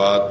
بعد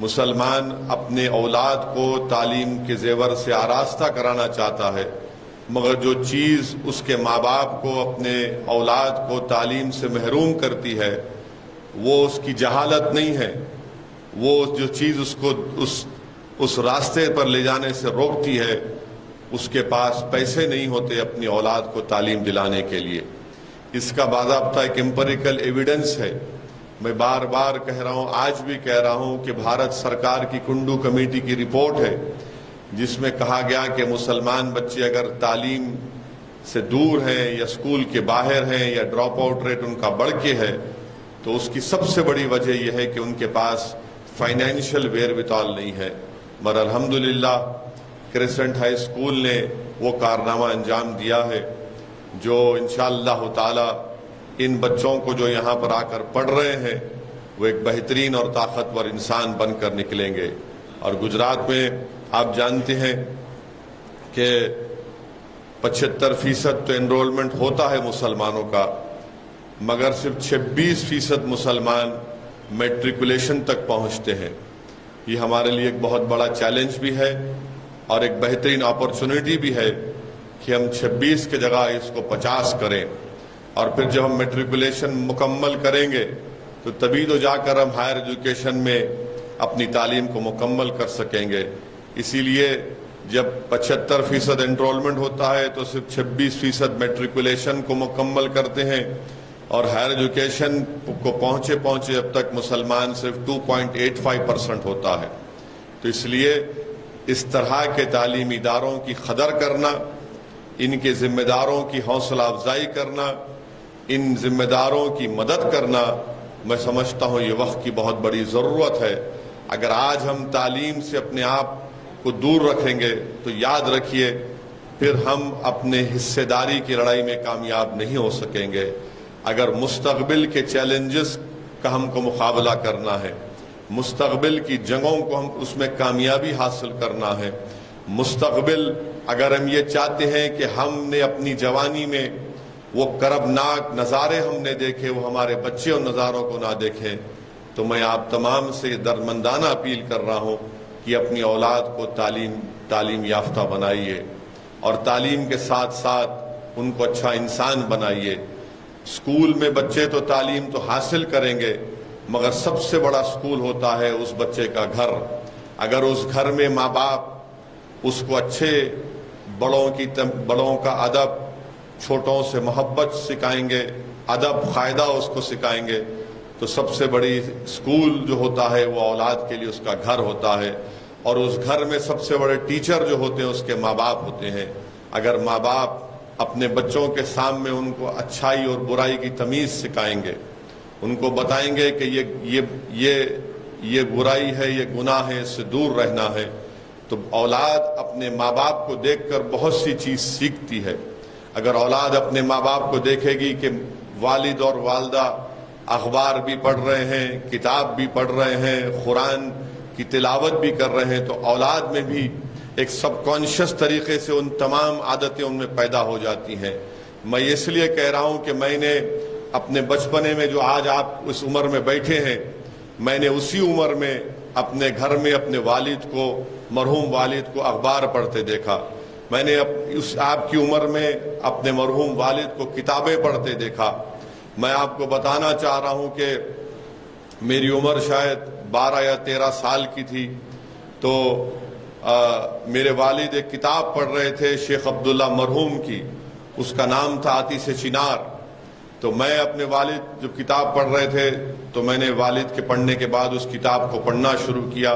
مسلمان اپنے اولاد کو تعلیم کے زیور سے آراستہ کرانا چاہتا ہے، مگر جو چیز اس کے ماں باپ کو اپنے اولاد کو تعلیم سے محروم کرتی ہے وہ اس کی جہالت نہیں ہے، وہ جو چیز اس کو اس راستے پر لے جانے سے روکتی ہے اس کے پاس پیسے نہیں ہوتے اپنی اولاد کو تعلیم دلانے کے لیے۔ اس کا باضابطہ ایک امپیریکل ایویڈنس ہے۔ میں بار بار کہہ رہا ہوں، آج بھی کہہ رہا ہوں کہ بھارت سرکار کی کنڈو کمیٹی کی رپورٹ ہے جس میں کہا گیا کہ مسلمان بچے اگر تعلیم سے دور ہیں یا اسکول کے باہر ہیں یا ڈراپ آؤٹ ریٹ ان کا بڑھ کے ہے تو اس کی سب سے بڑی وجہ یہ ہے کہ ان کے پاس فائنینشیل ویربتال نہیں ہے۔ مگر الحمدللہ کریسنٹ ہائی اسکول نے وہ کارنامہ انجام دیا ہے جو انشاءاللہ تعالی ان بچوں کو جو یہاں پر آ کر پڑھ رہے ہیں وہ ایک بہترین اور طاقتور انسان بن کر نکلیں گے۔ اور گجرات میں آپ جانتے ہیں کہ 75% تو انرولمنٹ ہوتا ہے مسلمانوں کا، مگر صرف 26% مسلمان میٹریکولیشن تک پہنچتے ہیں۔ یہ ہمارے لیے ایک بہت بڑا چیلنج بھی ہے اور ایک بہترین اپرچونٹی بھی ہے کہ ہم 26 کی جگہ اس کو 50 کریں، اور پھر جب ہم میٹریکولیشن مکمل کریں گے تو تبھی تو جا کر ہم ہائر ایجوکیشن میں اپنی تعلیم کو مکمل کر سکیں گے۔ اسی لیے جب 75% انرولمنٹ ہوتا ہے تو صرف 26% میٹریکولیشن کو مکمل کرتے ہیں، اور ہائر ایجوکیشن کو پہنچے اب تک مسلمان صرف 2.85% ہوتا ہے۔ تو اس لیے اس طرح کے تعلیمی اداروں کی قدر کرنا، ان کے ذمہ داروں کی حوصلہ افزائی کرنا، ان ذمہ داروں کی مدد کرنا، میں سمجھتا ہوں یہ وقت کی بہت بڑی ضرورت ہے۔ اگر آج ہم تعلیم سے اپنے آپ کو دور رکھیں گے تو یاد رکھیے پھر ہم اپنے حصے داری کی لڑائی میں کامیاب نہیں ہو سکیں گے۔ اگر مستقبل کے چیلنجز کا ہم کو مقابلہ کرنا ہے، مستقبل کی جنگوں کو ہم اس میں کامیابی حاصل کرنا ہے، مستقبل اگر ہم یہ چاہتے ہیں کہ ہم نے اپنی جوانی میں وہ کربناک نظارے ہم نے دیکھے وہ ہمارے بچے ان نظاروں کو نہ دیکھیں، تو میں آپ تمام سے درمندانہ اپیل کر رہا ہوں کہ اپنی اولاد کو تعلیم یافتہ بنائیے، اور تعلیم کے ساتھ ساتھ ان کو اچھا انسان بنائیے۔ اسکول میں بچے تو تعلیم تو حاصل کریں گے، مگر سب سے بڑا اسکول ہوتا ہے اس بچے کا گھر۔ اگر اس گھر میں ماں باپ اس کو اچھے بڑوں کا ادب، چھوٹوں سے محبت سکھائیں گے، ادب قاعدہ اس کو سکھائیں گے، تو سب سے بڑی اسکول جو ہوتا ہے وہ اولاد کے لیے اس کا گھر ہوتا ہے، اور اس گھر میں سب سے بڑے ٹیچر جو ہوتے ہیں اس کے ماں باپ ہوتے ہیں۔ اگر ماں باپ اپنے بچوں کے سامنے ان کو اچھائی اور برائی کی تمیز سکھائیں گے، ان کو بتائیں گے کہ یہ برائی ہے، یہ گناہ ہے، اس سے دور رہنا ہے، تو اولاد اپنے ماں باپ کو دیکھ کر بہت سی چیز سیکھتی ہے۔ اگر اولاد اپنے ماں باپ کو دیکھے گی کہ والد اور والدہ اخبار بھی پڑھ رہے ہیں، کتاب بھی پڑھ رہے ہیں، قرآن کی تلاوت بھی کر رہے ہیں، تو اولاد میں بھی ایک سب کانشیس طریقے سے ان تمام عادتیں ان میں پیدا ہو جاتی ہیں۔ میں اس لیے کہہ رہا ہوں کہ میں نے اپنے بچپنے میں جو آج آپ اس عمر میں بیٹھے ہیں، میں نے اسی عمر میں اپنے گھر میں اپنے والد کو، مرحوم والد کو اخبار پڑھتے دیکھا۔ میں نے آپ کی عمر میں اپنے مرحوم والد کو کتابیں پڑھتے دیکھا۔ میں آپ کو بتانا چاہ رہا ہوں کہ میری عمر شاید 12 یا 13 سال کی تھی تو میرے والد ایک کتاب پڑھ رہے تھے شیخ عبداللہ مرحوم کی، اس کا نام تھا آتش چنار۔ تو میں اپنے والد جو کتاب پڑھ رہے تھے تو میں نے والد کے پڑھنے کے بعد اس کتاب کو پڑھنا شروع کیا،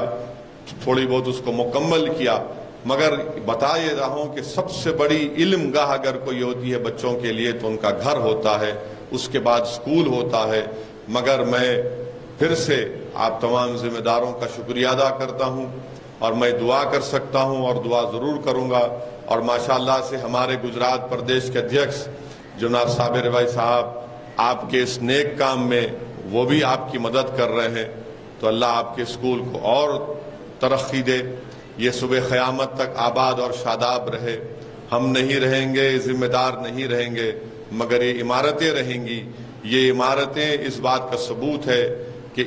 تھوڑی بہت اس کو مکمل کیا، مگر بتا یہ رہا ہوں کہ سب سے بڑی علم گاہ اگر کوئی ہوتی ہے بچوں کے لیے تو ان کا گھر ہوتا ہے، اس کے بعد اسکول ہوتا ہے۔ مگر میں پھر سے آپ تمام ذمہ داروں کا شکریہ ادا کرتا ہوں، اور میں دعا کر سکتا ہوں اور دعا ضرور کروں گا، اور ماشاءاللہ سے ہمارے گجرات پردیش کے ادھیکش جناب صابر بھائی صاحب آپ کے اس نیک کام میں وہ بھی آپ کی مدد کر رہے ہیں، تو اللہ آپ کے اسکول کو اور ترقی دے، یہ صبح قیامت تک آباد اور شاداب رہے۔ ہم نہیں رہیں گے، ذمہ دار نہیں رہیں گے، مگر یہ عمارتیں رہیں گی۔ یہ عمارتیں اس بات کا ثبوت ہے کہ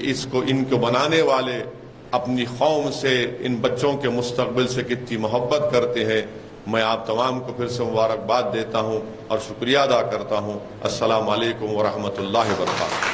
ان کو بنانے والے اپنی قوم سے، ان بچوں کے مستقبل سے کتنی محبت کرتے ہیں. میں آپ تمام کو پھر سے مبارکباد دیتا ہوں اور شکریہ ادا کرتا ہوں. السلام علیکم ورحمۃ اللہ وبرکاتہ.